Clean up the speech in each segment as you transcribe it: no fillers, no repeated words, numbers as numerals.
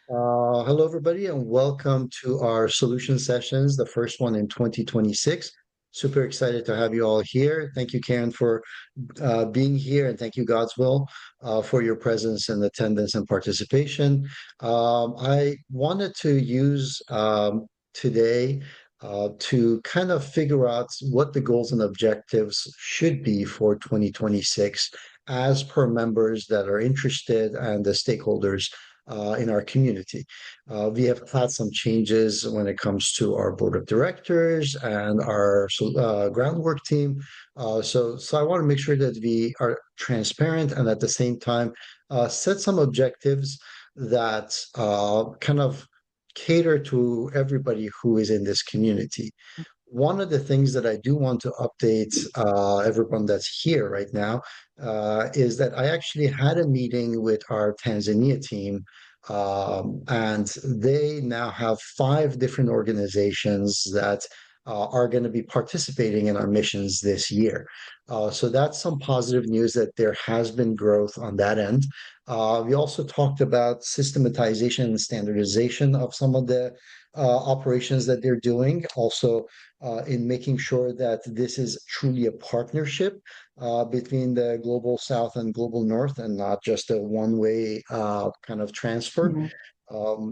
Hello, everybody, and welcome to our solution sessions, the first one in 2026. Super excited to have you all here. Thank you, Karen, for being here, and thank you, God's will, for your presence and attendance and participation. I wanted to use today to kind of figure out what the goals and objectives should be for 2026 as per members that are interested and the stakeholders in our community. We have had some changes when it comes to our board of directors and our groundwork team. So I want to make sure that we are transparent and at the same time set some objectives that kind of cater to everybody who is in this community. One of the things that I do want to update everyone that's here right now is that I actually had a meeting with our Tanzania team, and they now have five different organizations that are going to be participating in our missions this year. So that's some positive news that there has been growth on that end. We also talked about systematization and standardization of some of the operations that they're doing. Also, in making sure that this is truly a partnership between the global south and global north and not just a one-way kind of transfer. Mhm.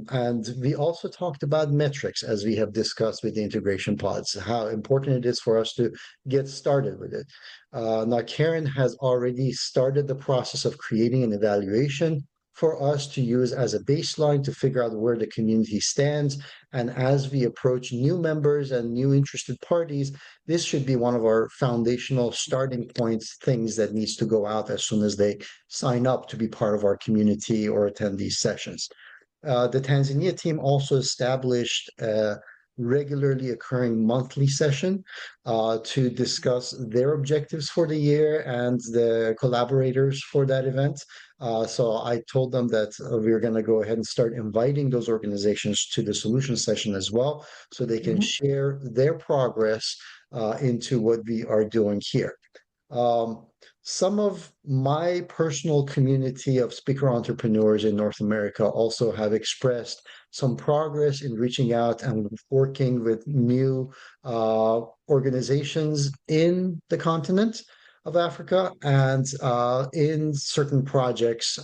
And we also talked about metrics as we have discussed with the integration pods, how important it is for us to get started with it. Now, Karen has already started the process of creating an evaluation for us to use as a baseline to figure out where the community stands. And as we approach new members and new interested parties, this should be one of our foundational starting points, things that needs to go out as soon as they sign up to be part of our community or attend these sessions. The Tanzania team also established a regularly occurring monthly session to discuss their objectives for the year and the collaborators for that event. So I told them that we're going to go ahead and start inviting those organizations to the solution session as well, so they can Mhm. share their progress into what we are doing here. Um, some of my personal community of speaker entrepreneurs in North America also have expressed some progress in reaching out and working with new organizations in the continent of Africa and in certain projects.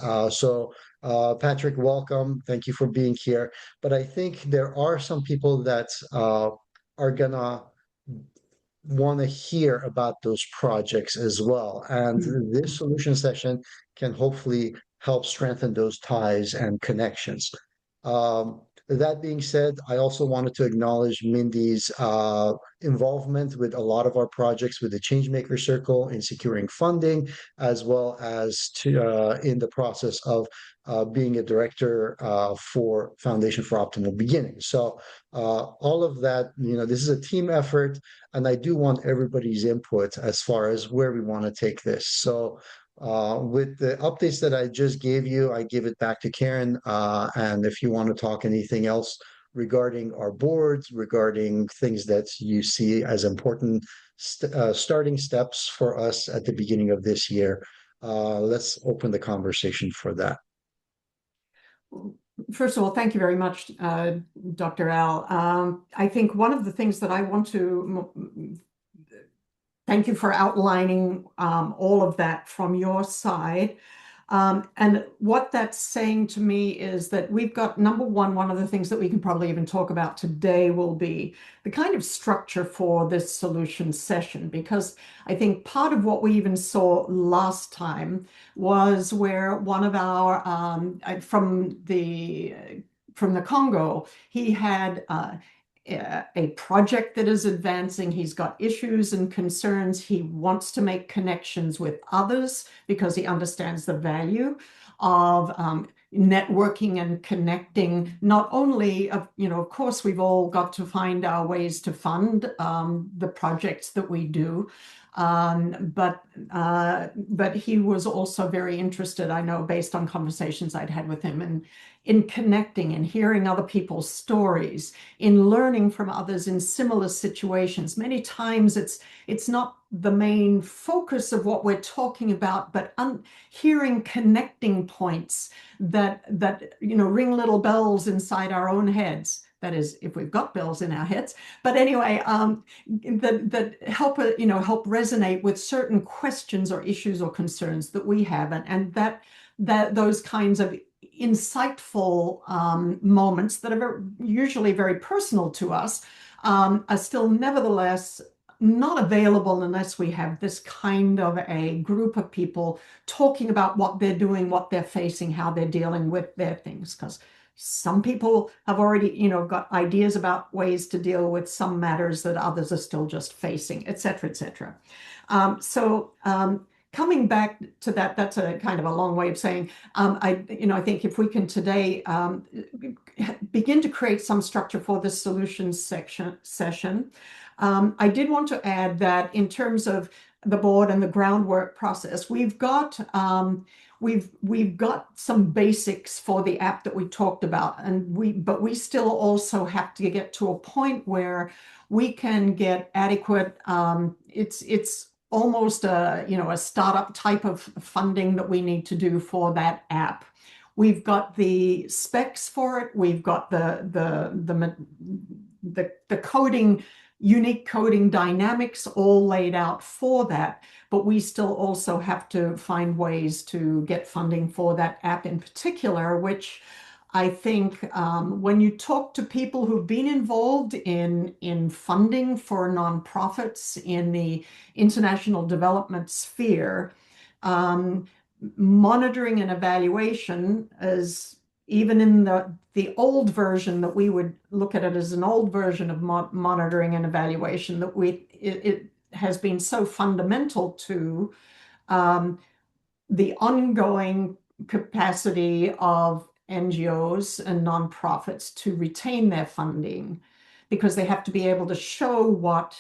Patrick, welcome. Thank you for being here. But I think there are some people that are gonna want to hear about those projects as well. And this Mhm. solution session can hopefully help strengthen those ties and connections. That being said, I also wanted to acknowledge Mindy's involvement with a lot of our projects with the Changemaker Circle in securing funding, as well as in the process of being a director for Foundation for Optimal Beginnings. So all of that, this is a team effort, and I do want everybody's input as far as where we want to take this. So with the updates that I just gave you, I give it back to Karen. And if you want to talk anything else regarding our boards, regarding things that you see as important starting steps for us at the beginning of this year, let's open the conversation for that. First of all, thank you very much, Dr. Al. I think one of the things that I want to thank you for outlining all of that from your side. And what that's saying to me is that we've got, number one of the things that we can probably even talk about today will be the kind of structure for this solution session, because I think part of what we even saw last time was where one of our, from the Congo, he had a project that is advancing. He's got issues and concerns. He wants to make connections with others because he understands the value of networking and connecting. Not only, of course, we've all got to find our ways to fund the projects that we do, But he was also very interested, I know, based on conversations I'd had with him, in connecting and hearing other people's stories, in learning from others in similar situations. Many times it's not the main focus of what we're talking about, but hearing connecting points that ring little bells inside our own heads. That is, if we've got bells in our heads. But anyway, that help resonate with certain questions or issues or concerns that we have, and that those kinds of insightful moments that are usually very personal to us are still nevertheless not available unless we have this kind of a group of people talking about what they're doing, what they're facing, how they're dealing with their things. Because some people have already, got ideas about ways to deal with some matters that others are still just facing, et cetera, et cetera. Coming back to that, that's a kind of a long way of saying, I think if we can today begin to create some structure for this solutions session, I did want to add that in terms of the board and the groundwork process, we've got some basics for the app that we talked about, but we still also have to get to a point where we can get adequate. It's almost a startup type of funding that we need to do for that app. We've got the specs for it. We've got the coding, unique coding dynamics all laid out for that, but we still also have to find ways to get funding for that app in particular, which I think when you talk to people who've been involved in funding for nonprofits in the international development sphere, monitoring and evaluation is, even in the old version, that we would look at it as an old version of monitoring and evaluation, that it has been so fundamental to the ongoing capacity of NGOs and nonprofits to retain their funding, because they have to be able to show what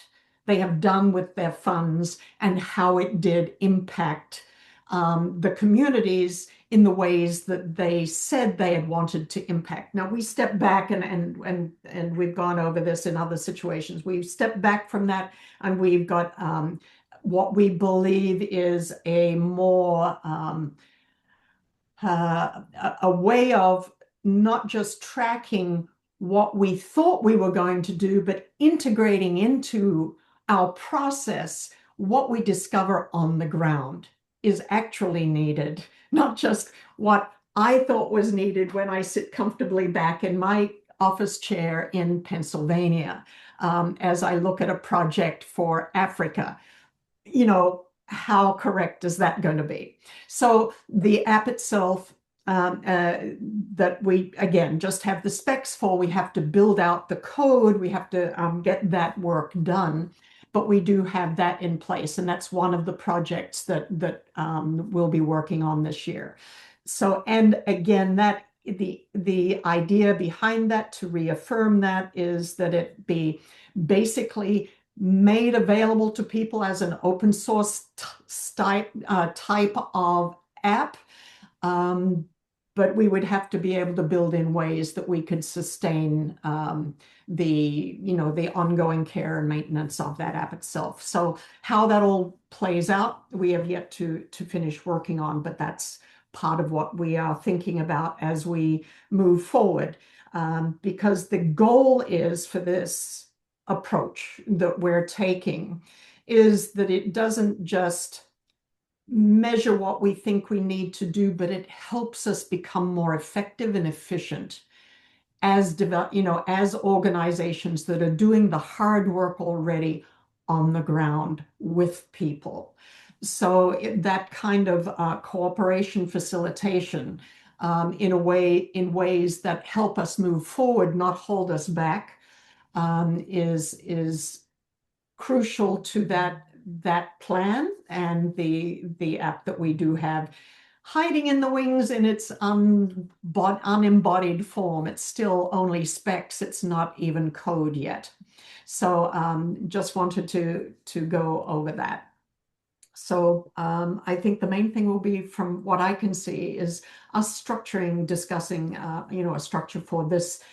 they have done with their funds and how it did impact the communities in the ways that they said they had wanted to impact. Now, we step back, and we've gone over this in other situations. We've stepped back from that, and we've got what we believe is a more a way of not just tracking what we thought we were going to do, but integrating into our process what we discover on the ground is actually needed, not just what I thought was needed when I sit comfortably back in my office chair in Pennsylvania as I look at a project for Africa. How correct is that going to be? So the app itself, that we, again, just have the specs for, we have to build out the code, we have to get that work done, but we do have that in place, and that's one of the projects that we'll be working on this year. So, and again, that the idea behind that, to reaffirm that, is that it be basically made available to people as an open source type of app. But we would have to be able to build in ways that we could sustain the ongoing care and maintenance of that app itself. So how that all plays out, we have yet to finish working on, but that's part of what we are thinking about as we move forward. Because the goal is, for this approach that we're taking, is that it doesn't just measure what we think we need to do, but it helps us become more effective and efficient as as organizations that are doing the hard work already on the ground with people. So that kind of cooperation facilitation in ways that help us move forward, not hold us back, is crucial to that plan, and the app that we do have hiding in the wings in its unembodied form. It's still only specs. It's not even code yet. So just wanted to go over that. So I think the main thing will be, from what I can see, is us structuring, discussing, a structure for this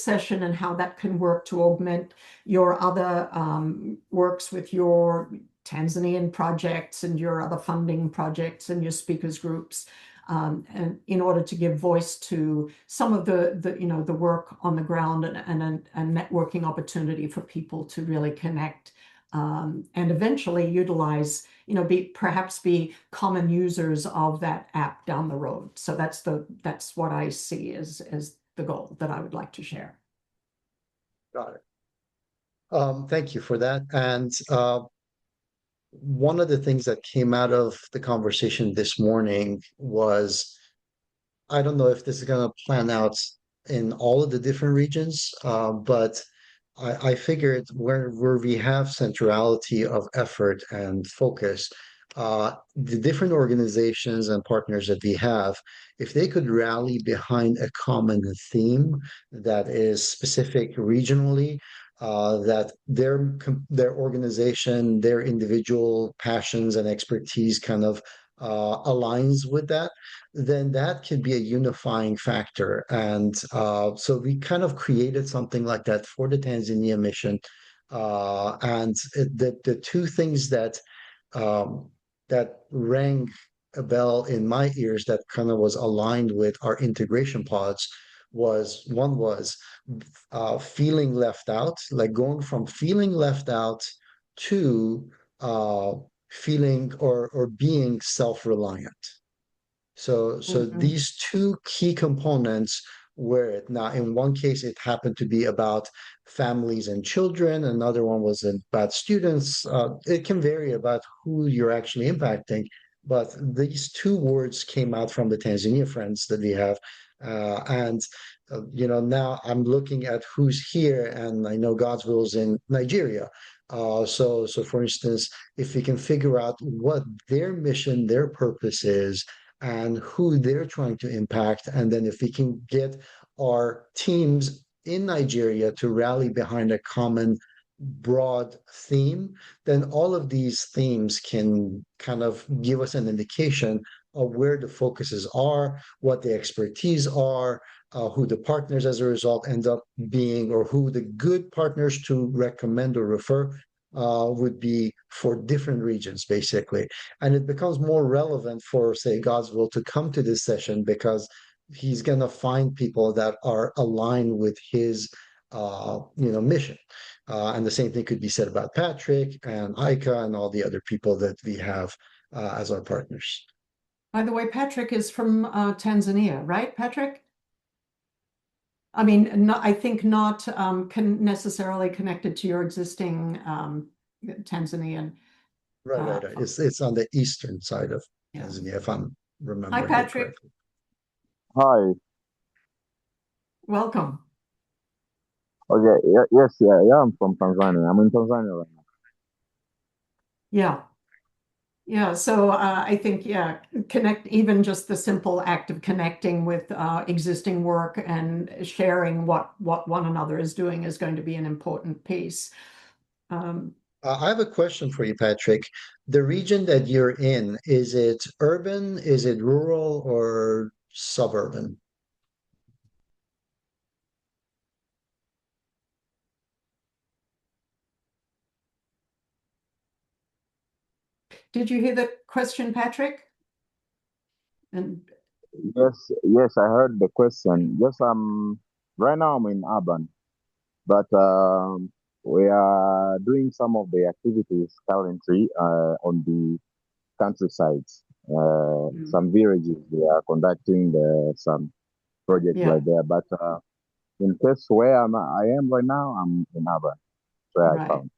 session and how that can work to augment your other works with your Tanzanian projects and your other funding projects and your speakers groups. And in order to give voice to some of the work on the ground, and a networking opportunity for people to really connect, and eventually utilize, perhaps be common users of that app down the road. So that's what I see as the goal that I would like to share. Got it. Thank you for that. And one of the things that came out of the conversation this morning was, I don't know if this is going to plan out in all of the different regions, but I figured where we have centrality of effort and focus, the different organizations and partners that we have, if they could rally behind a common theme that is specific regionally, that their organization, their individual passions and expertise kind of aligns with that, then that could be a unifying factor. And so we kind of created something like that for the Tanzania mission. The two things um, that rang a bell in my ears that kind of was aligned with our integration pods was, one was feeling left out, like going from feeling left out to uh, feeling or being self-reliant. So Mhm. these two key components were it. Now, in one case, it happened to be about families and children. Another one was about students. It can vary about who you're actually impacting, but these two words came out from the Tanzania friends that we have. Now I'm looking at who's here, and I know God's will is in Nigeria. So for instance, if we can figure out what their mission, their purpose is, and who they're trying to impact. And then if we can get our teams in Nigeria to rally behind a common broad theme, then all of these themes can kind of give us an indication of where the focuses are, what the expertise are, who the partners as a result end up being, or who the good partners to recommend or refer would be for different regions, basically. And it becomes more relevant for, say, God's will to come to this session because he's going to find people that are aligned with his mission. And the same thing could be said about Patrick and Aika and all the other people that we have as our partners. By the way, Patrick is from Tanzania, right, Patrick? I mean, I think not necessarily connected to your existing Tanzanian. Right. Fund. It's on the eastern side of Yeah. Tanzania, if I'm Hi, remembering it Patrick. correctly. Hi. Welcome. Okay. Yeah, yes. Yeah. Yeah. I'm from Tanzania. I'm in Tanzania right now. Yeah. Yeah, so I think, yeah, even just the simple act of connecting with existing work and sharing what one another is doing is going to be an important piece. Um, I have a question for you, Patrick. The region that you're in, is it urban, is it rural, or suburban? did you hear the question, Patrick? And Yes. Yes. I heard the question. Yes. Right now I'm in urban, but we are doing some of the activities currently on the countryside. mm, Some villages we are conducting some project yeah, right there. But in case where I am right now, I'm in urban. Where I right. found.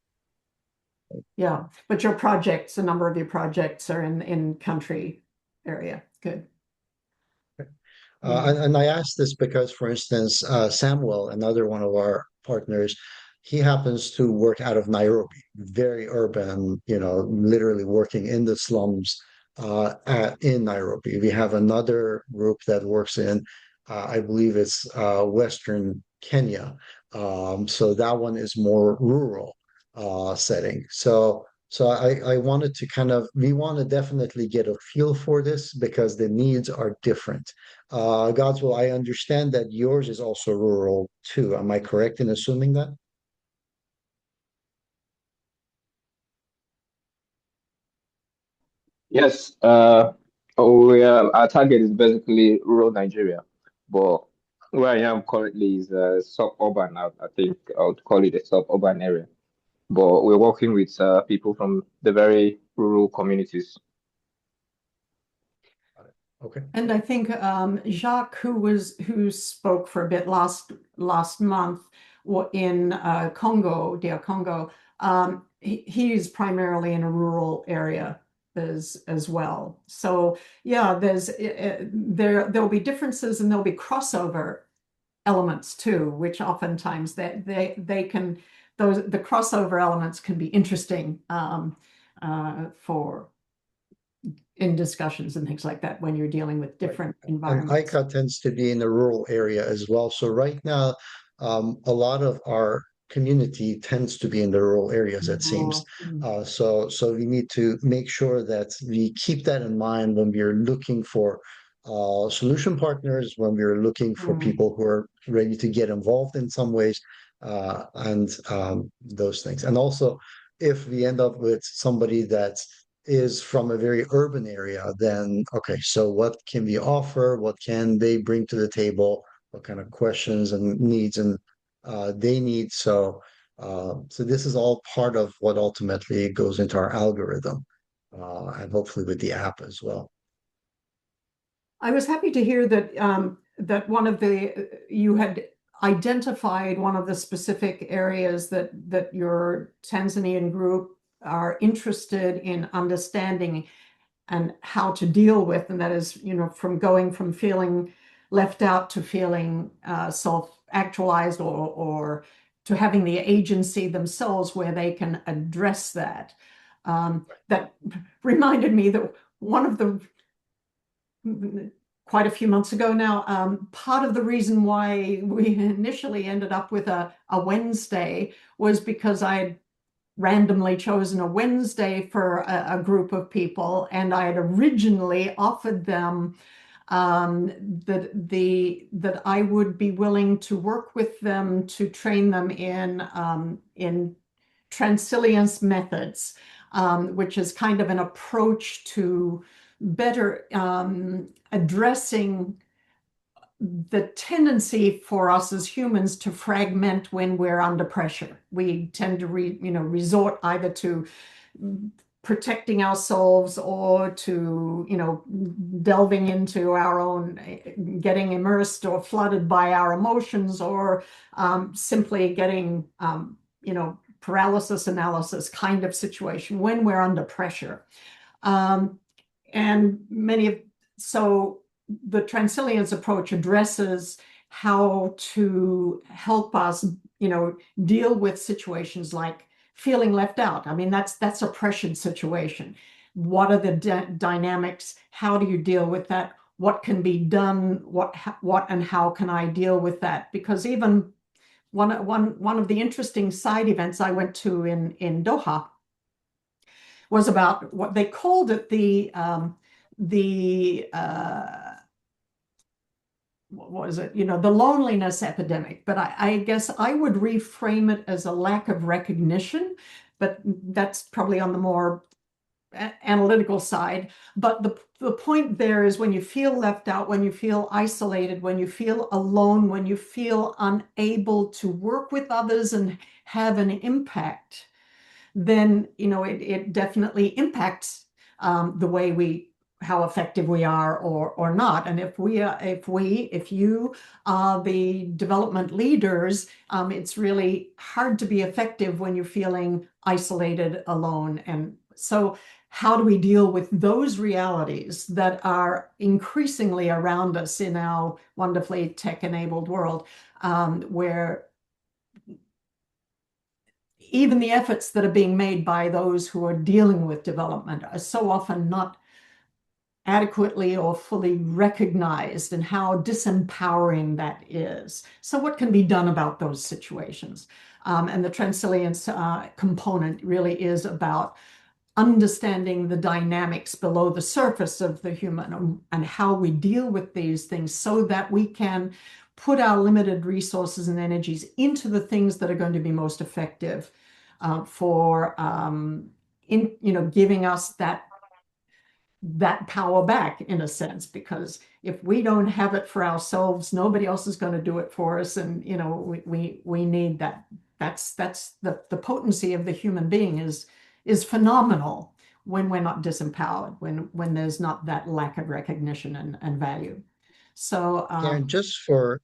Yeah, but a number of your projects are in country area. Good. And, Yeah. and I asked this because, for instance, Samuel, another one of our partners, he happens to work out of Nairobi, very urban, literally working in the slums in Nairobi. We have another group that works in, I believe it's Western Kenya. So that one is more rural setting. So I wanted to we want to definitely get a feel for this because the needs are different. Godswill, I understand that yours is also rural too. Am I correct in assuming that? Yes, our target is basically rural Nigeria, but where I am currently is suburban. I think I would call it a suburban area. But we're working with people from the very rural communities. Okay. And I think Jacques, who spoke for a bit last month in Congo, DR Congo, he's primarily in a rural area as well. So yeah, there'll be differences and there'll be crossover elements too, which oftentimes they can the crossover elements can be interesting for in discussions and things like that when you're dealing with different And environments. ICA tends to be in the rural area as well. So right now, a lot of our community tends to be in the rural areas, it seems. Rural. Mm. So we need to make sure that we keep that in mind when we're looking for solution partners, when we're looking for Mm. people who are ready to get involved in some ways, and those things. And also, if we end up with somebody that is from a very urban area, then okay, so what can we offer? What can they bring to the table? What kind of questions and needs and they need? So this is all part of what ultimately goes into our algorithm, and hopefully with the app as well. I was happy to hear that that you had identified one of the specific areas that your Tanzanian group are interested in understanding and how to deal with, and that is, from going from feeling left out to feeling self-actualized or to having the agency themselves where they can address that. That reminded me that one of the quite a few months ago now, part of the reason why we initially ended up with a Wednesday was because I had randomly chosen a Wednesday for a group of people, and I had originally offered them that I would be willing to work with them to train them in transilient methods, which is kind of an approach to better addressing the tendency for us as humans to fragment when we're under pressure. We tend to resort either to protecting ourselves or to delving into our own, getting immersed or flooded by our emotions, or simply getting paralysis analysis kind of situation when we're under pressure. And so the Transilience approach addresses how to help us, deal with situations like feeling left out. I mean, that's a pressured situation. What are the dynamics? How do you deal with that? What can be done? What and how can I deal with that? Because even one of the interesting side events I went to in Doha was about what they called it what was it? The loneliness epidemic. But I guess I would reframe it as a lack of recognition, but that's probably on the more analytical side. But the point there is when you feel left out, when you feel isolated, when you feel alone, when you feel unable to work with others and have an impact, then it definitely impacts the way how effective we are or not. And if you are the development leaders, it's really hard to be effective when you're feeling isolated, alone. And so how do we deal with those realities that are increasingly around us in our wonderfully tech-enabled world, where even the efforts that are being made by those who are dealing with development are so often not adequately or fully recognized, and how disempowering that is. So what can be done about those situations? And the Transilience component really is about understanding the dynamics below the surface of the human and how we deal with these things so that we can put our limited resources and energies into the things that are going to be most effective for giving us that power back, in a sense, because if we don't have it for ourselves, nobody else is going to do it for us. And we need that. That's the potency of the human being is phenomenal when we're not disempowered, when there's not that lack of recognition and value. So Karen, just for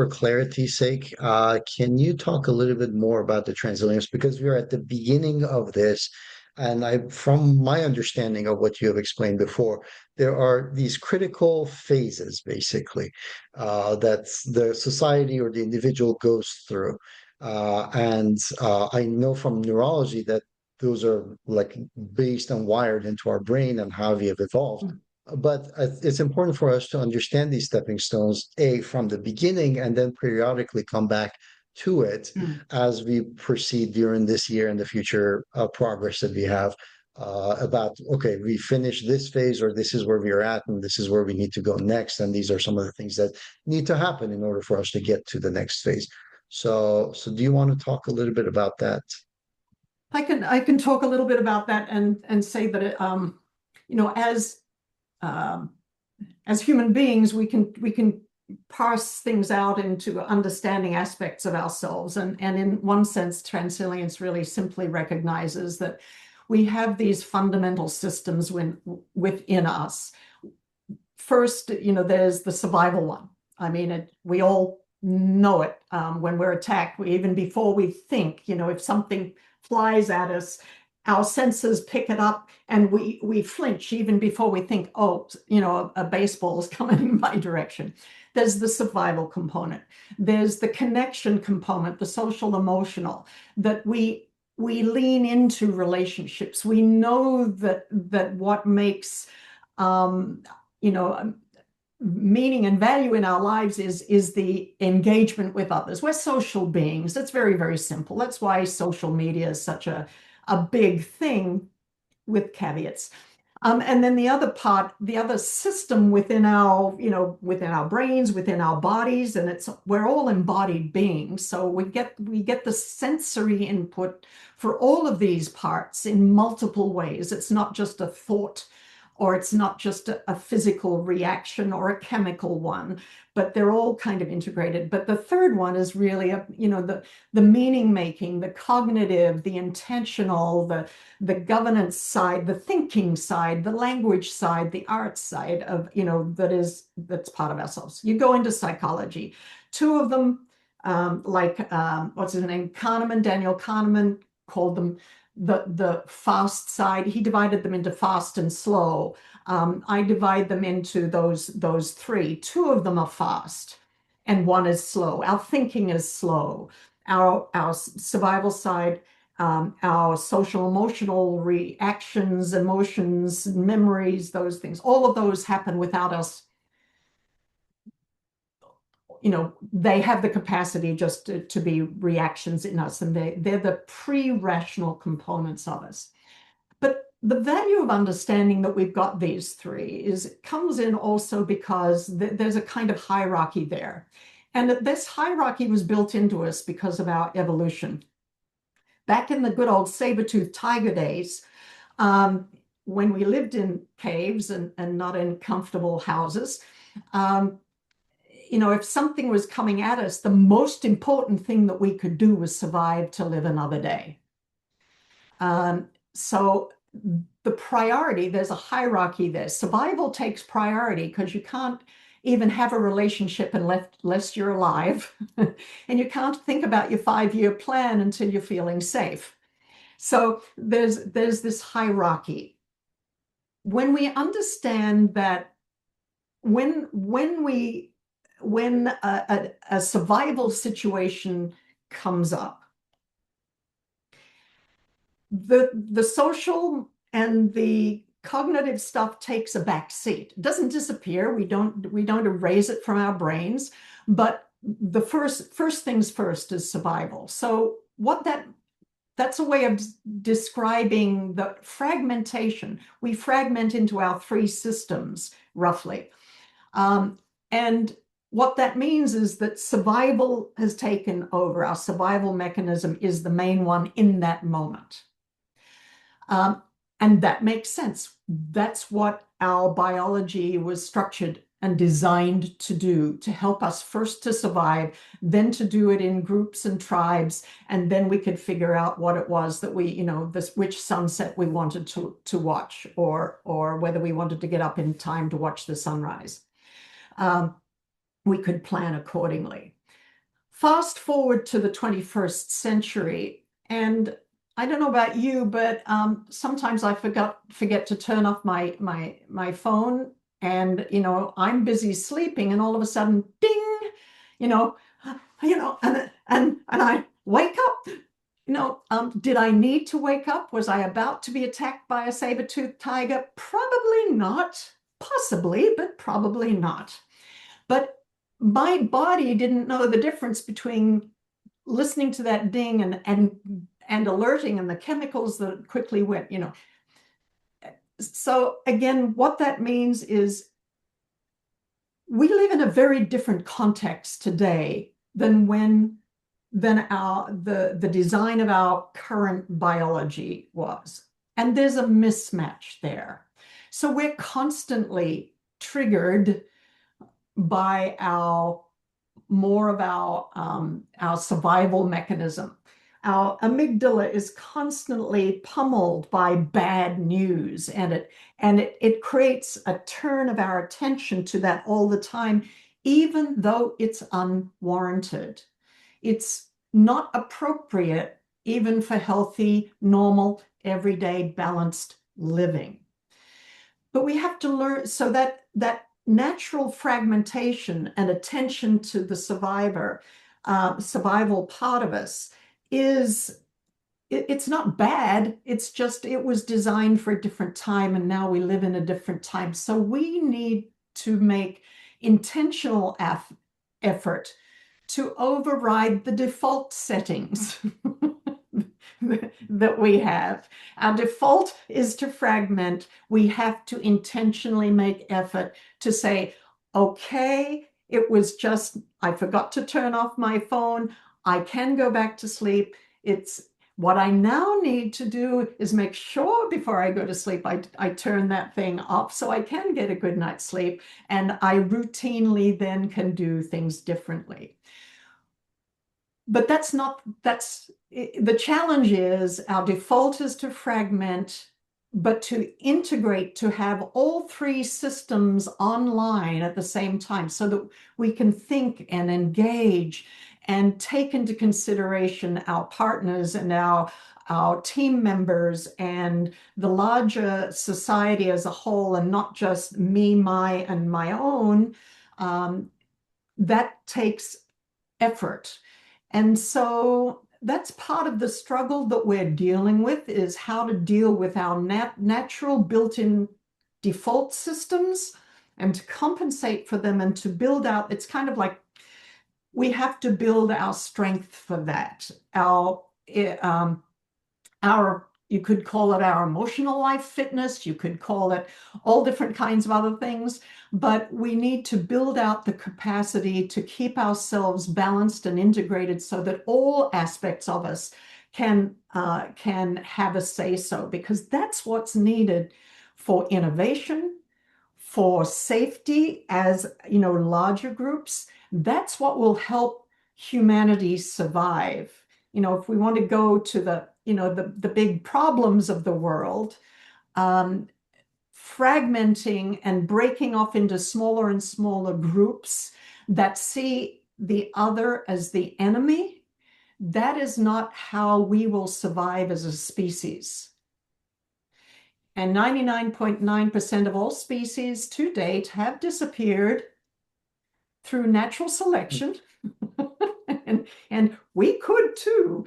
clarity's sake, can you talk a little bit more about the transilience? Because we're at the beginning of this, and from my understanding of what you have explained before, there are these critical phases, basically, that the society or the individual goes through. And I know from neurology that those are like based and wired into our brain and how we have evolved. But it's important for us to understand these stepping stones, from the beginning, and then periodically come back to it as we proceed during this year and the future progress that we have about, okay, we finished this phase, or this is where we are at, and this is where we need to go next. And these are some of the things that need to happen in order for us to get to the next phase. So do you want to talk a little bit about that? I can talk a little bit about that and say that as human beings, we can parse things out into understanding aspects of ourselves. And in one sense, transilience really simply recognizes that we have these fundamental systems within us. First, there's the survival one. I mean, we all know it when we're attacked. Even before we think, if something flies at us, our senses pick it up and we flinch even before we think, oh, a baseball is coming in my direction. There's the survival component. There's the connection component, the social emotional, that we lean into relationships. We know that what makes meaning and value in our lives is the engagement with others. We're social beings. It's very, very simple. That's why social media is such a big thing, with caveats. And then the other part, the other system within our brains, within our bodies, and we're all embodied beings. So we get the sensory input for all of these parts in multiple ways. It's not just a thought, or it's not just a physical reaction or a chemical one, but they're all kind of integrated. But the third one is really the meaning making, the cognitive, the intentional, the governance side, the thinking side, the language side, the art side of that's part of ourselves. You go into psychology. Two of them, what's his name, Daniel Kahneman called them the fast side. He divided them into fast and slow. I divide them into those three. Two of them are fast and one is slow. Our thinking is slow. Our survival side, our social emotional reactions, emotions, memories, those things, all of those happen without us. They have the capacity just to be reactions in us, and they're the pre-rational components of us. But the value of understanding that we've got these three comes in also because there's a kind of hierarchy there. And this hierarchy was built into us because of our evolution. Back in the good old saber-toothed tiger days, when we lived in caves and not in comfortable houses, if something was coming at us, the most important thing that we could do was survive to live another day. So the priority, there's a hierarchy there. Survival takes priority because you can't even have a relationship unless you're alive. And you can't think about your 5-year plan until you're feeling safe. So there's this hierarchy. When we understand that when a survival situation comes up, the social and the cognitive stuff takes a back seat. It doesn't disappear. We don't erase it from our brains, but the first things first is survival. So that's a way of describing the fragmentation. We fragment into our three systems, roughly. And what that means is that survival has taken over. Our survival mechanism is the main one in that moment. And that makes sense. That's what our biology was structured and designed to do, to help us first to survive, then to do it in groups and tribes, and then we could figure out what it was that we, which sunset we wanted to watch, or whether we wanted to get up in time to watch the sunrise. We could plan accordingly. Fast forward to the 21st century, and I don't know about you, but sometimes I forget to turn off my phone, and I'm busy sleeping, and all of a sudden, ding, and I wake up. Did I need to wake up? Was I about to be attacked by a saber-toothed tiger? Probably not. Possibly, but probably not. But my body didn't know the difference between listening to that ding and alerting, and the chemicals that quickly went, So again, what that means is we live in a very different context today than the design of our current biology was. And there's a mismatch there. So we're constantly triggered by more of our survival mechanism. Our amygdala is constantly pummeled by bad news, and it creates a turn of our attention to that all the time, even though it's unwarranted. It's not appropriate even for healthy, normal, everyday, balanced living. But we have to learn, so that natural fragmentation and attention to the survival part of us it's not bad. It's just, it was designed for a different time, and now we live in a different time. So we need to make intentional effort to override the default settings that we have. Our default is to fragment. We have to intentionally make effort to say, okay, it was just, I forgot to turn off my phone. I can go back to sleep. It's what I now need to do is make sure before I go to sleep, I turn that thing off so I can get a good night's sleep. And I routinely then can do things differently. But the challenge is our default is to fragment, but to integrate, to have all three systems online at the same time so that we can think and engage and take into consideration our partners and our team members and the larger society as a whole, and not just me, and my own. That takes effort. And so that's part of the struggle that we're dealing with, is how to deal with our natural built-in default systems and to compensate for them and to build out. It's kind of like we have to build our strength for that. You could call it our emotional life fitness. You could call it all different kinds of other things, but we need to build out the capacity to keep ourselves balanced and integrated so that all aspects of us can have a say-so, because that's what's needed for innovation, for safety as, larger groups. That's what will help humanity survive. If we want to go to the big problems of the world, fragmenting and breaking off into smaller and smaller groups that see the other as the enemy, that is not how we will survive as a species. And 99.9% of all species to date have disappeared through natural selection. and we could too.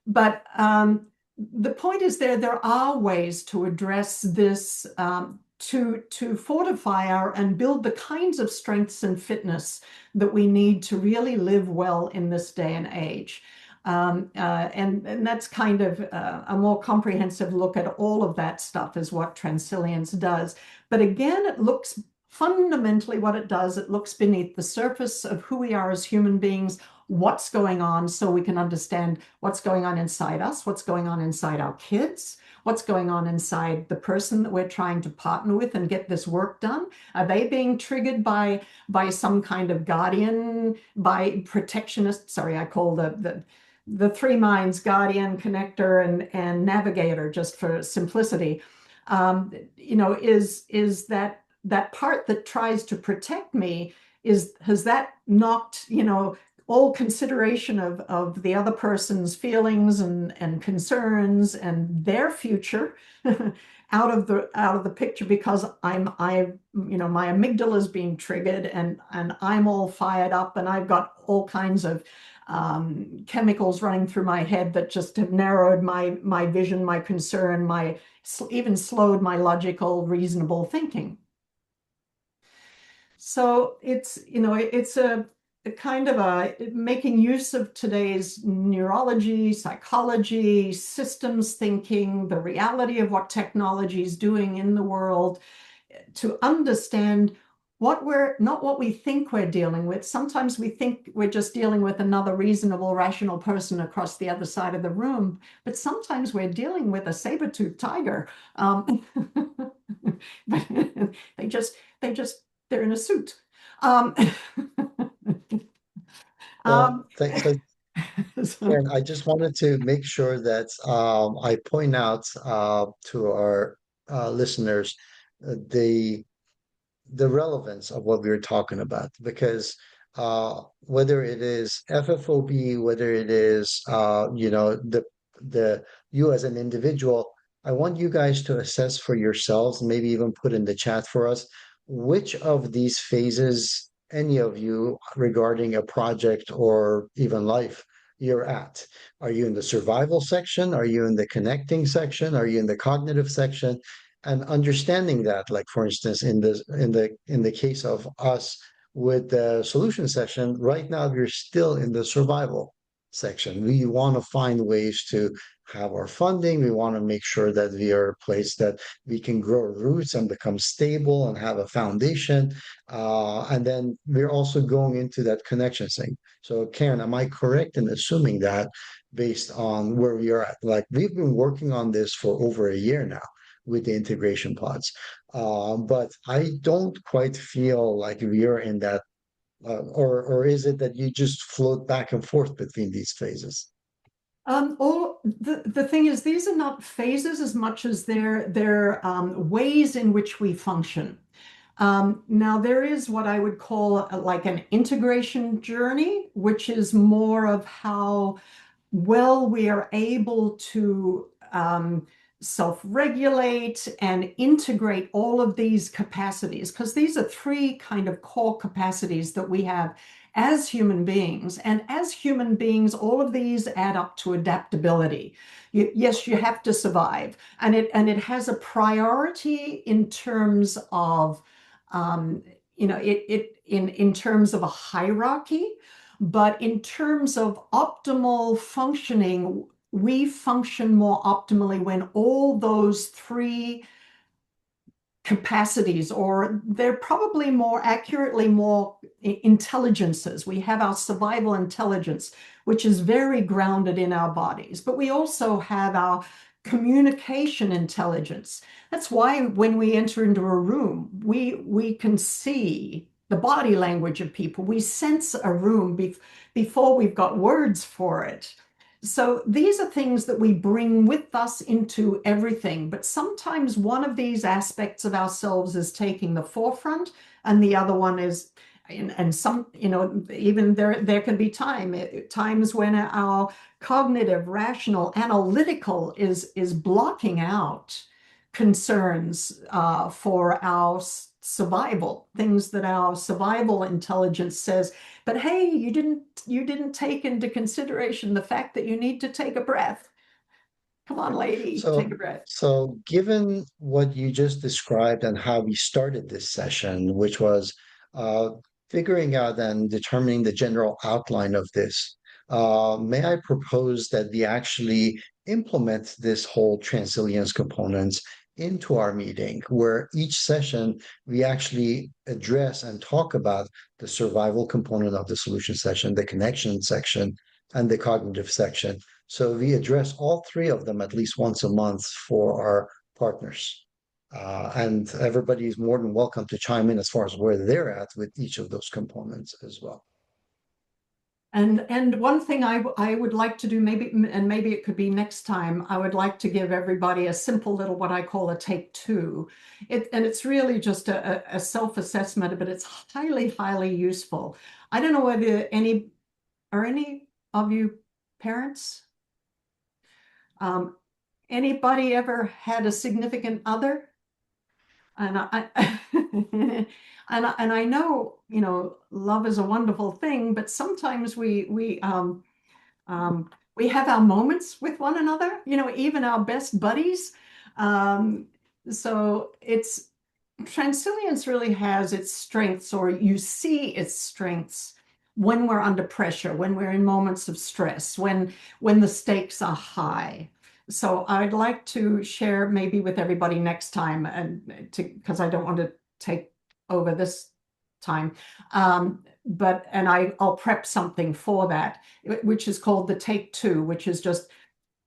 But the point is there are ways to address this, to fortify and build the kinds of strengths and fitness that we need to really live well in this day and age. And that's kind of a more comprehensive look at all of that stuff is what Transilience does. But again, it looks fundamentally what it does. It looks beneath the surface of who we are as human beings, what's going on, so we can understand what's going on inside us, what's going on inside our kids, what's going on inside the person that we're trying to partner with and get this work done. Are they being triggered by some kind of guardian, by protectionist? Sorry, I call the three minds, guardian, connector, and navigator, just for simplicity. Is that part that tries to protect me, has that knocked, all consideration of the other person's feelings and concerns and their future out of the picture, because my amygdala is being triggered and I'm all fired up and I've got all kinds of chemicals running through my head that just have narrowed my vision, my concern, even slowed my logical, reasonable thinking. So it's a kind of making use of today's neurology, psychology, systems thinking, the reality of what technology is doing in the world, to understand not what we think we're dealing with. Sometimes we think we're just dealing with another reasonable, rational person across the other side of the room, but sometimes we're dealing with a saber-toothed tiger. But they're in a suit. Thanks. And I just wanted to make sure that I point out to our listeners the relevance of what we were talking about, because whether it is FFOB, whether it is the you as an individual, I want you guys to assess for yourselves, maybe even put in the chat for us, which of these phases any of you regarding a project or even life you're at. Are you in the survival section? Are you in the connecting section? Are you in the cognitive section? And understanding that, like for instance, in the case of us with the solution session, right now we're still in the survival section. We want to find ways to have our funding. We want to make sure that we are a place that we can grow roots and become stable and have a foundation. And then we're also going into that connection thing. So, Karen, am I correct in assuming that based on where we are at? Like we've been working on this for over a year now with the integration pods. But I don't quite feel like we are in that, or is it that you just float back and forth between these phases? The thing is, these are not phases as much as they're ways in which we function. Now, there is what I would call like an integration journey, which is more of how well we are able to self-regulate and integrate all of these capacities, because these are three kind of core capacities that we have as human beings. And as human beings, all of these add up to adaptability. Yes, you have to survive. And it has a priority in terms of, in terms of a hierarchy, but in terms of optimal functioning, we function more optimally when all those three capacities, or they're probably more accurately more intelligences. We have our survival intelligence, which is very grounded in our bodies, but we also have our communication intelligence. That's why when we enter into a room, we can see the body language of people. We sense a room before we've got words for it. So these are things that we bring with us into everything, but sometimes one of these aspects of ourselves is taking the forefront and the other one is, and some, even there can be times when our cognitive, rational, analytical is blocking out concerns for our survival, things that our survival intelligence says, but hey, you didn't take into consideration the fact that you need to take a breath. Come on, lady, take a breath. So given what you just described and how we started this session, which was figuring out and determining the general outline of this, may I propose that we actually implement this whole transilience components into our meeting, where each session we actually address and talk about the survival component of the solution session, the connection section, and the cognitive section. So we address all three of them at least once a month for our partners. And everybody is more than welcome to chime in as far as where they're at with each of those components as well. And one thing I would like to do, maybe it could be next time, I would like to give everybody a simple little what I call a take two. And it's really just a self-assessment, but it's highly useful. I don't know whether any of you parents, anybody ever had a significant other? And and I know, love is a wonderful thing, but sometimes we have our moments with one another, even our best buddies. So Transilience really has its strengths, or you see its strengths when we're under pressure, when we're in moments of stress, when the stakes are high. So I'd like to share maybe with everybody next time, and because I don't want to take over this time. I'll prep something for that, which is called the take two, which is just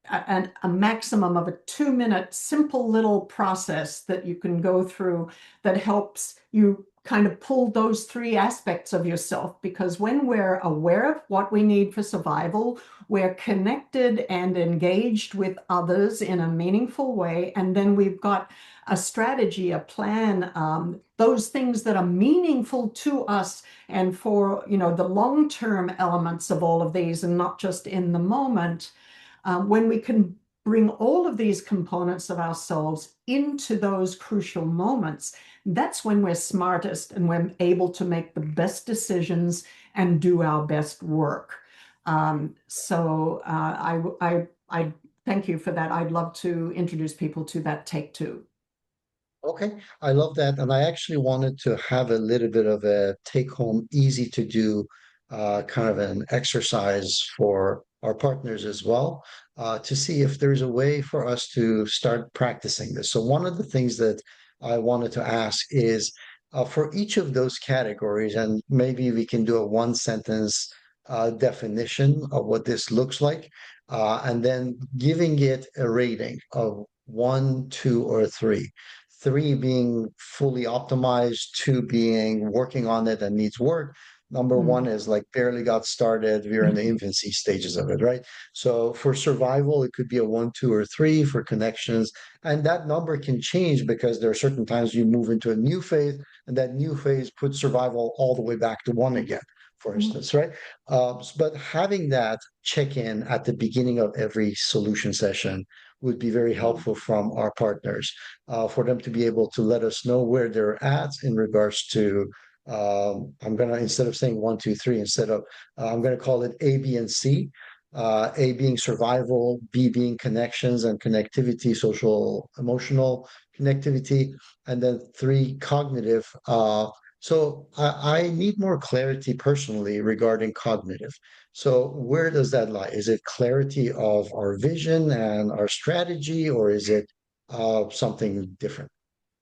a maximum of a 2-minute simple little process that you can go through that helps you kind of pull those three aspects of yourself, because when we're aware of what we need for survival, we're connected and engaged with others in a meaningful way, and then we've got a strategy, a plan, those things that are meaningful to us and for the long-term elements of all of these, and not just in the moment. When we can bring all of these components of ourselves into those crucial moments, that's when we're smartest and we're able to make the best decisions and do our best work. So I thank you for that. I'd love to introduce people to that take two. Okay, I love that. And I actually wanted to have a little bit of a take home, easy to do kind of an exercise for our partners as well, to see if there's a way for us to start practicing this. So, one of the things that I wanted to ask is for each of those categories, and maybe we can do a one sentence definition of what this looks like, and then giving it a rating of 1, 2, or 3. 3 being fully optimized, 2 being working on it and needs work. Number 1 is like barely got started. We're in the infancy stages of it, right? So for survival, it could be a 1, 2, or 3 for connections. And that number can change because there are certain times you move into a new phase, and that new phase puts survival all the way back to 1 again, for instance, right? But having that check in at the beginning of every solution session would be very helpful from our partners, for them to be able to let us know where they're at in regards to, I'm going to, instead of saying 1, 2, 3, I'm going to call it A, B, and C. A being survival, B being connections and connectivity, social, emotional connectivity, and then 3, cognitive. So I need more clarity personally regarding cognitive. So where does that lie? Is it clarity of our vision and our strategy, or is it something different?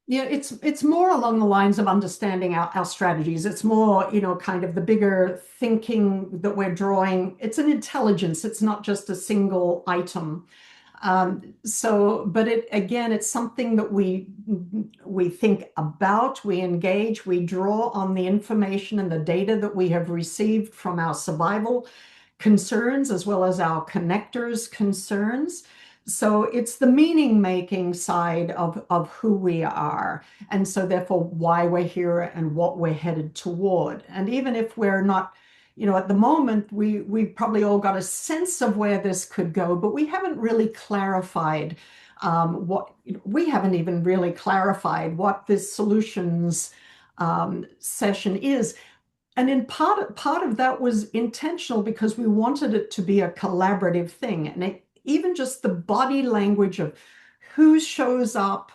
Yeah, it's more along the lines of understanding our strategies. It's more, kind of the bigger thinking that we're drawing. It's an intelligence. It's not just a single item. But it's something that we think about, we engage, we draw on the information and the data that we have received from our survival concerns as well as our connectors concerns. So it's the meaning making side of who we are. And so therefore why we're here and what we're headed toward. And even if we're not, at the moment, we probably all got a sense of where this could go, but we haven't really clarified we haven't even really clarified what this solutions session is. And in part of that was intentional because we wanted it to be a collaborative thing. And even just the body language of who shows up,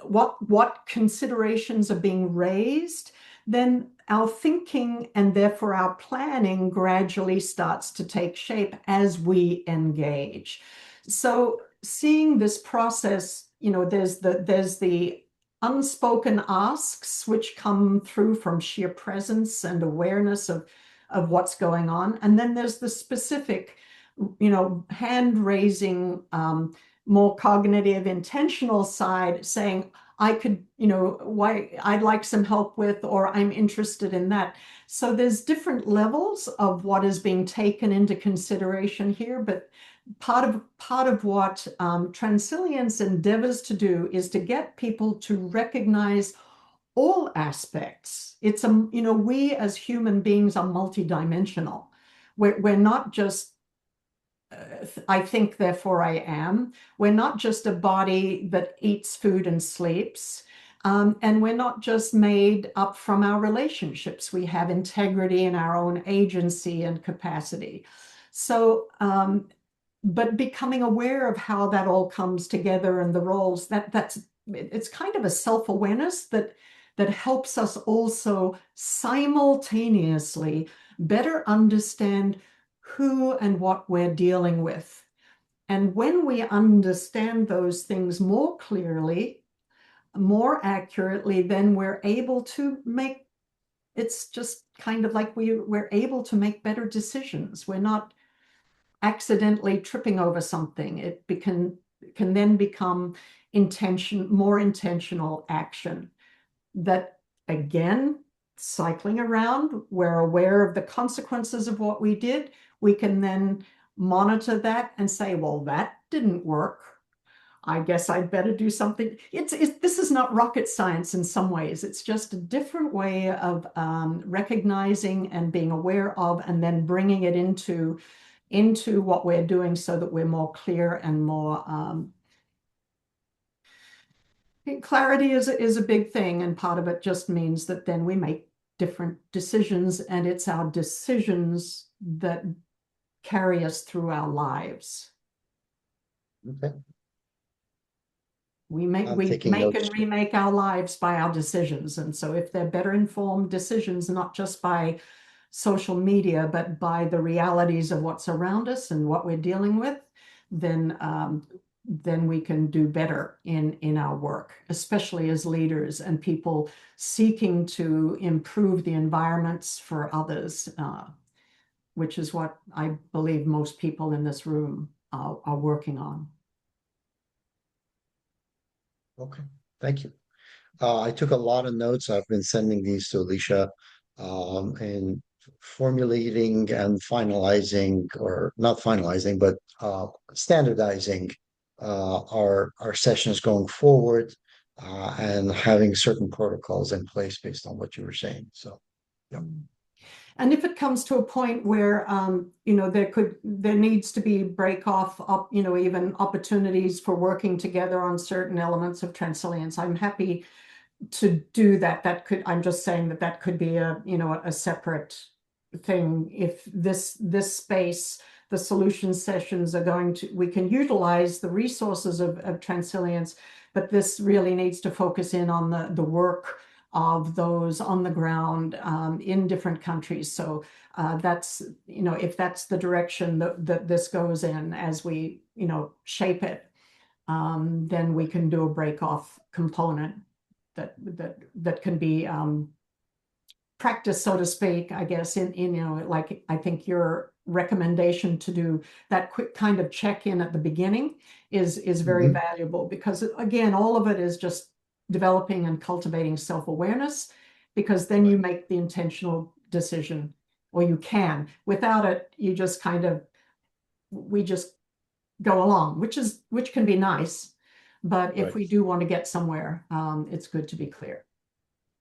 what considerations are being raised, then our thinking and therefore our planning gradually starts to take shape as we engage. So seeing this process, there's the unspoken asks which come through from sheer presence and awareness of what's going on. And then there's the specific, hand raising, more cognitive, intentional side saying, I could, why I'd like some help with, or I'm interested in that. So there's different levels of what is being taken into consideration here, but part of what Transilience endeavors to do is to get people to recognize all aspects. It's we as human beings are multidimensional. We're not just I think, therefore I am. We're not just a body that eats food and sleeps. And we're not just made up from our relationships. We have integrity in our own agency and capacity. So, but becoming aware of how that all comes together and the roles, it's kind of a self-awareness that helps us also simultaneously better understand who and what we're dealing with. And when we understand those things more clearly, more accurately, then we're able to make, it's just kind of like we're able to make better decisions. We're not accidentally tripping over something. It can then become more intentional action that, again, cycling around, we're aware of the consequences of what we did. We can then monitor that and say, well, that didn't work. I guess I'd better do something. This is not rocket science in some ways. It's just a different way of recognizing and being aware of, and then bringing it into what we're doing so that we're more clear and more clarity is a big thing, and part of it just means that then we make different decisions, and it's our decisions that carry us through our lives. Okay. We make and remake our lives by our decisions. And so if they're better informed decisions, not just by social media, but by the realities of what's around us and what we're dealing with, then we can do better in our work, especially as leaders and people seeking to improve the environments for others, which is what I believe most people in this room are working on. Okay, thank you. I took a lot of notes. I've been sending these to Alicia, and formulating and finalizing, or not finalizing, but standardizing our sessions going forward, and having certain protocols in place based on what you were saying. So, yeah. And if it comes to a point where, there needs to be even opportunities for working together on certain elements of Transilience, I'm happy to do that. I'm just saying that could be a separate thing. If this space, the solution sessions we can utilize the resources of Transilience, but this really needs to focus in on the work of those on the ground in different countries. So that's, if that's the direction that this goes in as we, shape it, then we can do a break-off component that can be practice, so to speak, I guess, like I think your recommendation to do that quick kind of check-in at the beginning is very valuable, because again, all of it is just developing and cultivating self-awareness, because then you make the intentional decision, or you can. Without it, you just we just go along, which can be nice, but if we do want to get somewhere, it's good to be clear.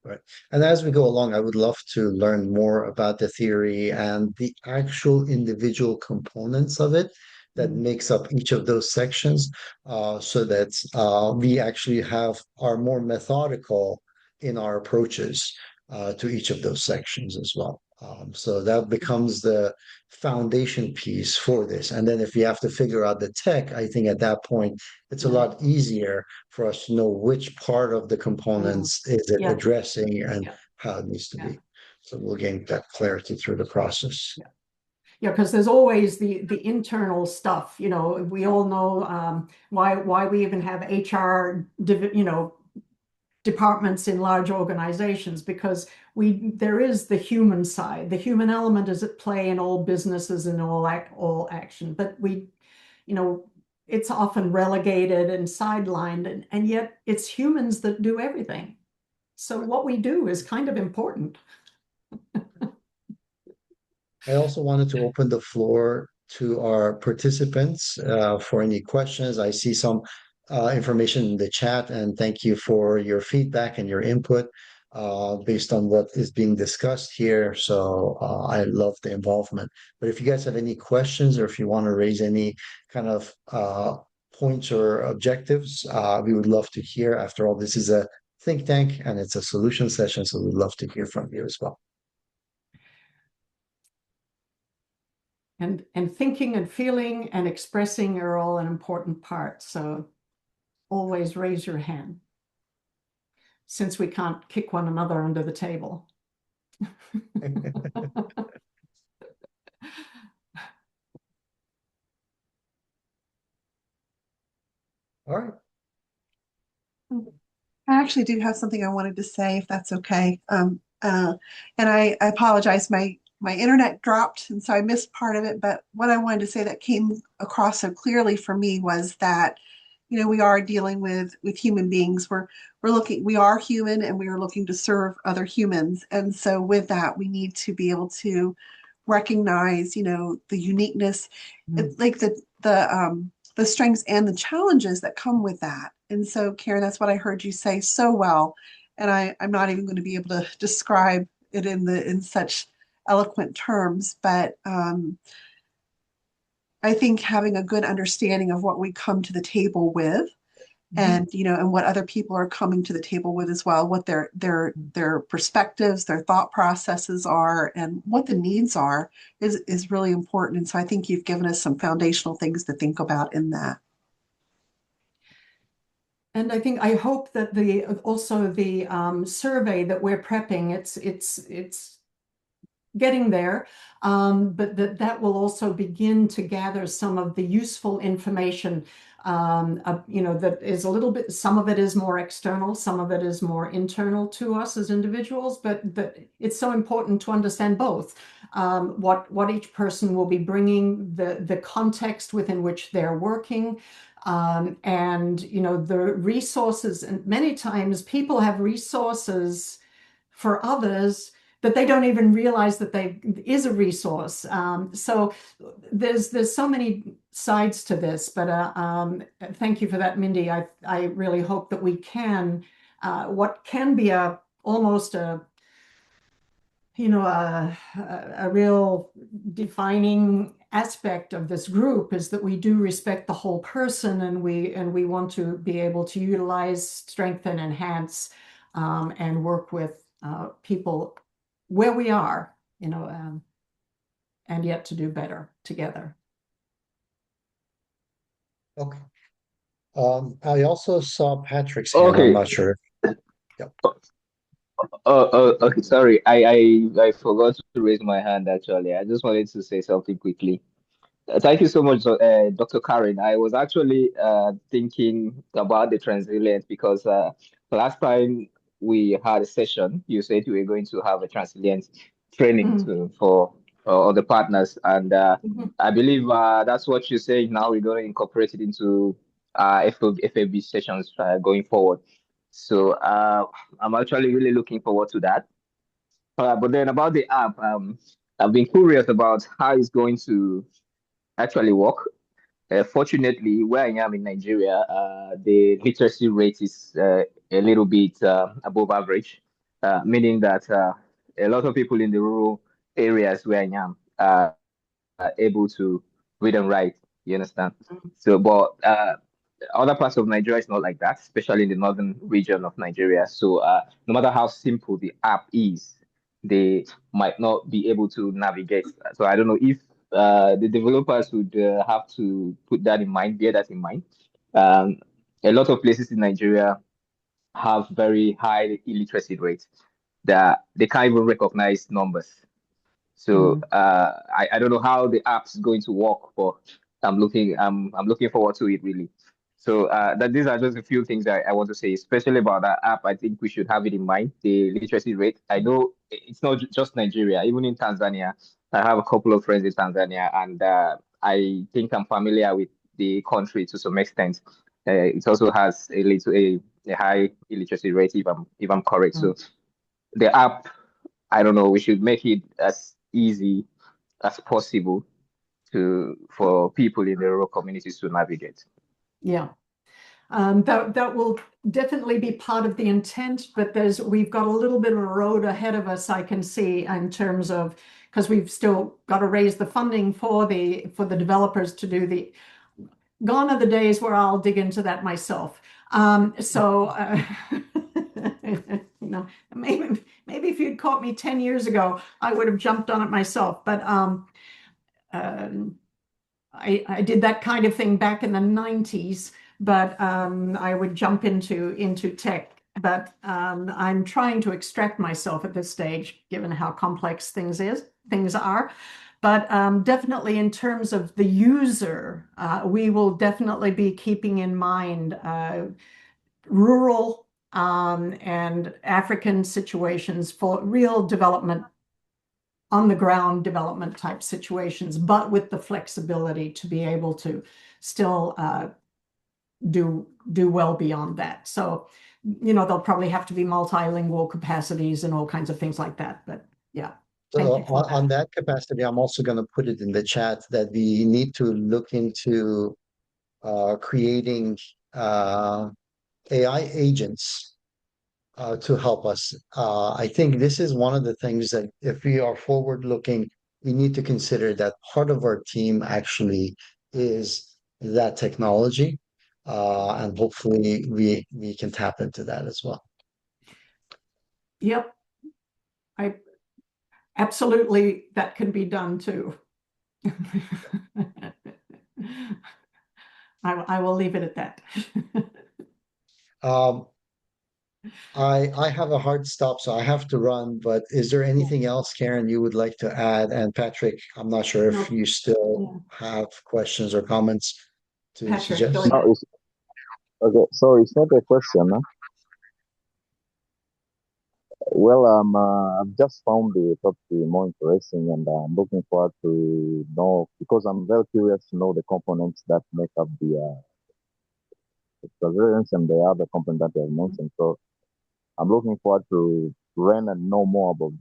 Right. And as we go along, I would love to learn more about the theory and the actual individual components of it that makes up each of those sections, so that we actually are more methodical in our approaches to each of those sections as well. So that becomes the foundation piece for this. And then if we have to figure out the tech, I think at that point, it's a lot easier for us to know which part of the components is it addressing, and how it needs to Yeah. be. So we'll gain that clarity through the process. Yeah, because there's always the internal stuff. We all know why we even have HR, departments in large organizations, because there is the human side. The human element is at play in all businesses and all action, but it's often relegated and sidelined, and yet it's humans that do everything. So what we do is kind of important. I also wanted to open the floor to our participants for any questions. I see some information in the chat, and thank you for your feedback and your input based on what is being discussed here. So I love the involvement. But if you guys have any questions or if you want to raise any kind of points or objectives, we would love to hear. After all, this is a think tank and it's a solution session, so we'd love to hear from you as well. And thinking and feeling and expressing are all an important part. So always raise your hand, since we can't kick one another under the table. All right. I actually do have something I wanted to say, if that's okay. And I apologize, my internet dropped, and so I missed part of it. But what I wanted to say that came across so clearly for me was that, we are dealing with human beings. We are human, and we are looking to serve other humans. And so with that, we need to be able to recognize, the uniqueness, like the strengths and the challenges that come with that. And so, Karen, that's what I heard you say so well. And I'm not even going to be able to describe it in such eloquent terms, but I think having a good understanding of what we come to the table with, and and what other people are coming to the table with as well, what their perspectives, their thought processes are, and what the needs are is really important. And so I think you've given us some foundational things to think about in that. And I hope that the survey that we're prepping, it's getting there, but that will also begin to gather some of the useful information. That is a little bit. Some of it is more external, some of it is more internal to us as individuals. But it's so important to understand both. What each person will be bringing, the context within which they're working. And the resources, and many times people have resources for others that they don't even realize that they is a resource. So there's so many sides to this, but thank you for that, Mindy. I really hope that we can, what can be almost a real defining aspect of this group is that we do respect the whole person, and we want to be able to utilize, strengthen, enhance, and work with people where we are, and yet to do better together. Okay. I also saw Patrick's hand. Okay. I'm not sure. Yep. Okay. Sorry, I forgot to raise my hand actually. I just wanted to say something quickly. Thank you so much, Dr. Karen. I was actually thinking about the Transilience because last time we had a session, you said you were going to have a Transilience training for all the partners, and I believe that's what you're saying now. We're going to incorporate it into FAB sessions going forward. So I'm actually really looking forward to that. But then about the app, I've been curious about how it's going to actually work. Fortunately, where I am in Nigeria, the literacy rate is a little bit above average, meaning that a lot of people in the rural areas where I am are able to read and write. You understand? So, but other parts of Nigeria is not like that, especially in the northern region of Nigeria. So, no matter how simple the app is, they might not be able to navigate. So, I don't know if the developers would have to put that in mind, bear that in mind. A lot of places in Nigeria have very high illiteracy rates. that they can't even recognize numbers. So I don't know how the app's going to work, but I'm looking forward to it really. So that these are just a few things that I want to say, especially about that app. I think we should have it in mind, the literacy rate. I know it's not just Nigeria, even in Tanzania. I have a couple of friends in Tanzania, and I think I'm familiar with the country to some extent. It also has a high illiteracy rate, if I'm correct. So the app, I don't know, we should make it as easy as possible for people in the rural communities to navigate. Yeah. That will definitely be part of the intent, but we've got a little bit of a road ahead of us, I can see, in terms of, because we've still got to raise the funding for the developers to do gone are the days where I'll dig into that myself. Maybe if you'd caught me 10 years ago, I would have jumped on it myself. But I did that kind of thing back in the 90s, but I would jump into tech. But I'm trying to extract myself at this stage, given how complex things are. But definitely in terms of the user, we will definitely be keeping in mind rural and African situations for real development, on the ground development type situations, but with the flexibility to be able to still do well beyond that. So, there'll probably have to be multilingual capacities and all kinds of things like that. But yeah. So on that capacity, I'm also going to put it in the chat that we need to look into creating AI agents to help us. I think this is one of the things that if we are forward looking, we need to consider that part of our team actually is that technology. And hopefully we can tap into that as well. Yep. Absolutely, that can be done too. I will leave it at that. I have a hard stop, so I have to run, but is there anything else, Karen, you would like to add? And Patrick, I'm not sure if you still have questions or comments to Patrick, suggest. go ahead. Okay, sorry, it's not a question. Huh? Well, I've just found the topic more interesting, and I'm looking forward to know, because I'm very curious to know the components that make up the perseverance and the other component that you have mentioned. So I'm looking forward to learn and know more about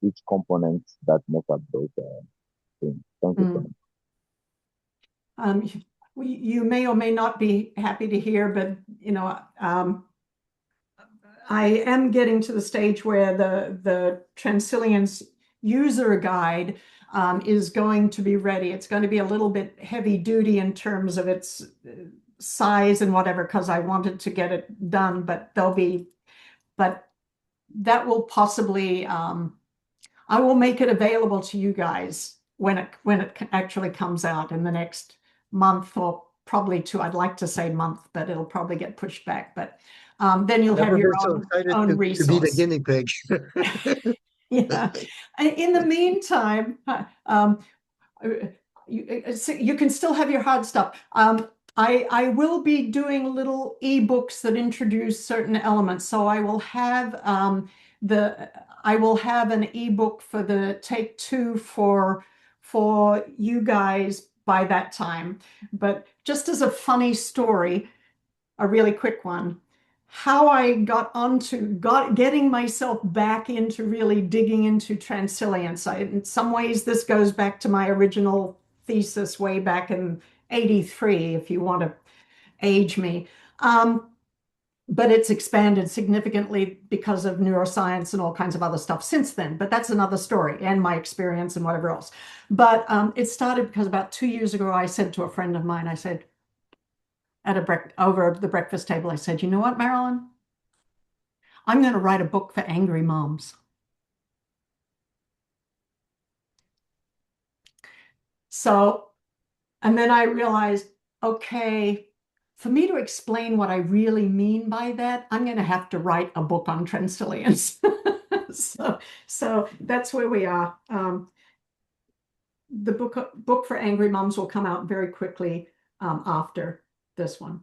each component that make up those things. Thank you so much. You may or may not be happy to hear, but I am getting to the stage where the Transilience user guide is going to be ready. It's going to be a little bit heavy duty in terms of its size and whatever, because I wanted to get it done, but that will possibly, I will make it available to you guys when it actually comes out in the next month, or probably two. I'd like to say month, but it'll probably get pushed back. But then you'll have your own resource. To be the guinea pig. Yeah. In the meantime, you can still have your hard stuff. I will be doing little ebooks that introduce certain elements. So I will have an ebook for the Take Two for you guys by that time. But just as a funny story, a really quick one, how I got getting myself back into really digging into Transilience. In some ways, this goes back to my original thesis way back in '83, if you want to age me. But it's expanded significantly because of neuroscience and all kinds of other stuff since then. But that's another story, and my experience and whatever else. But it started because about 2 years ago, I said to a friend of mine, I said, over the breakfast table, I said, you know what, Marilyn? I'm going to write a book for angry moms. So, and then I realized, okay, for me to explain what I really mean by that, I'm going to have to write a book on Transilience. So that's where we are. The book for Angry Moms will come out very quickly after this one.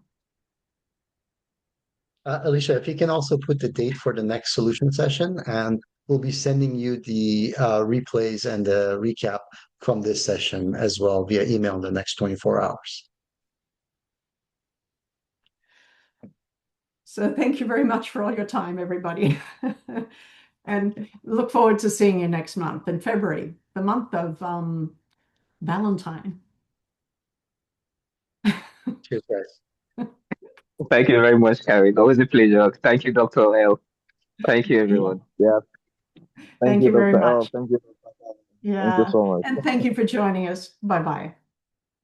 Alicia, if you can also put the date for the next solution session, and we'll be sending you the replays and the recap from this session as well via email in the next 24 hours. So thank you very much for all your time, everybody. And look forward to seeing you next month in February, the month of Valentine. Cheers, guys. Thank you very much, Karen. Always a pleasure. Thank you, Dr. L. Thank you, everyone. Yeah. Thank you very Dr. much. L. Thank you. Yeah. Thank you so much. And thank you for joining us. Bye-bye.